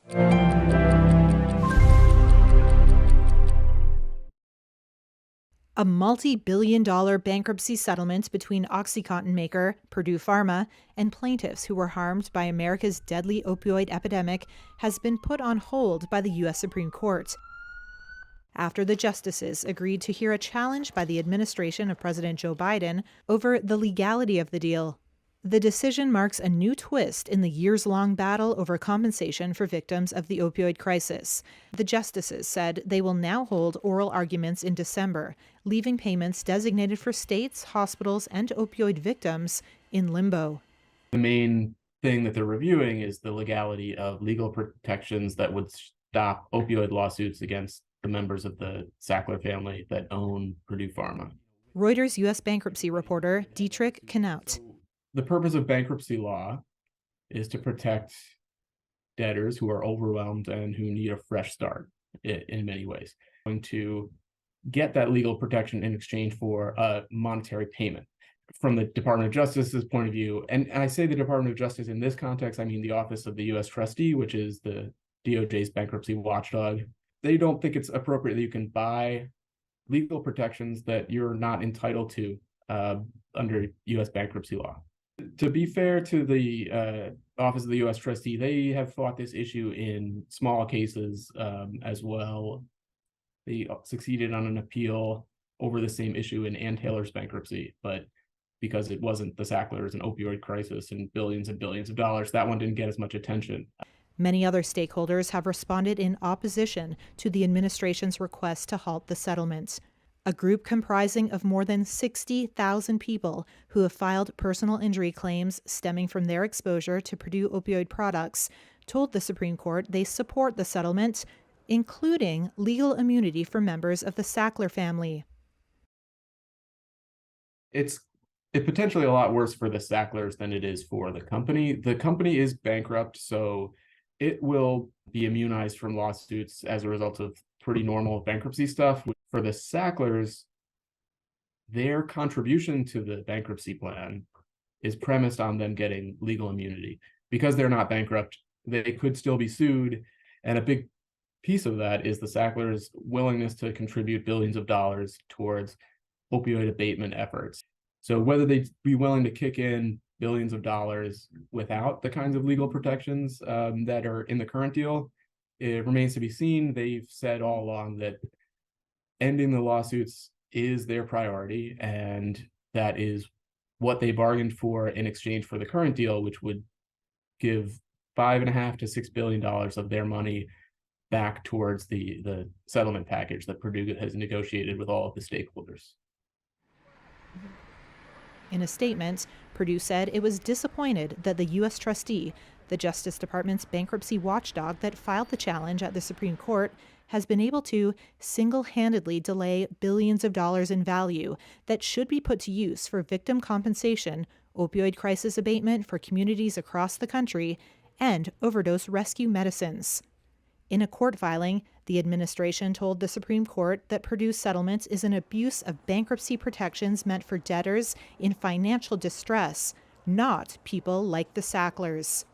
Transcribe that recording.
A multi-billion-dollar bankruptcy settlement between OxyContin maker Purdue Pharma and plaintiffs who were harmed by America's deadly opioid epidemic has been put on hold by the U.S. Supreme Court after the justices agreed to hear a challenge by the administration of President Joe Biden over the legality of the deal. The decision marks a new twist in the years-long battle over compensation for victims of the opioid crisis. The justices said they will now hold oral arguments in December, leaving payments designated for states, hospitals, and opioid victims in limbo. The main thing that they're reviewing is the legality of legal protections that would stop opioid lawsuits against the members of the Sackler family that own Purdue Pharma. Reuters U.S. bankruptcy reporter Dietrich Knaut. The purpose of bankruptcy law is to protect debtors who are overwhelmed and who need a fresh start in many ways. Going to get that legal protection in exchange for a monetary payment. From the Department of Justice's point of view, and I say the Department of Justice in this context, I mean the Office of the U.S. Trustee, which is the DOJ's bankruptcy watchdog. They don't think it's appropriate that you can buy legal protections that you're not entitled to under U.S. bankruptcy law. To be fair to the Office of the U.S. Trustee, they have fought this issue in small cases as well. They succeeded on an appeal over the same issue in Ann Taylor's bankruptcy, but because it wasn't the Sacklers and opioid crisis and billions of dollars, that one didn't get as much attention. Many other stakeholders have responded in opposition to the administration's request to halt the settlement. A group comprising of more than 60,000 people who have filed personal injury claims stemming from their exposure to Purdue opioid products told the Supreme Court they support the settlement, including legal immunity for members of the Sackler family. It's potentially a lot worse for the Sacklers than it is for the company. The company is bankrupt, so it will be immunized from lawsuits as a result of pretty normal bankruptcy stuff. For the Sacklers, their contribution to the bankruptcy plan is premised on them getting legal immunity. Because they're not bankrupt, they could still be sued. And a big piece of that is the Sacklers' willingness to contribute billions of dollars towards opioid abatement efforts. So whether they'd be willing to kick in billions of dollars without the kinds of legal protections that are in the current deal, it remains to be seen. They've said all along that ending the lawsuits is their priority, and that is what they bargained for in exchange for the current deal, which would give $5.5 to $6 billion of their money back towards the settlement package that Purdue has negotiated with all of the stakeholders. In a statement, Purdue said it was disappointed that the U.S. trustee, the Justice Department's bankruptcy watchdog that filed the challenge at the Supreme Court, has been able to single-handedly delay billions of dollars in value that should be put to use for victim compensation, opioid crisis abatement for communities across the country, and overdose rescue medicines. In a court filing, the administration told the Supreme Court that Purdue's settlement is an abuse of bankruptcy protections meant for debtors in financial distress, not people like the Sacklers.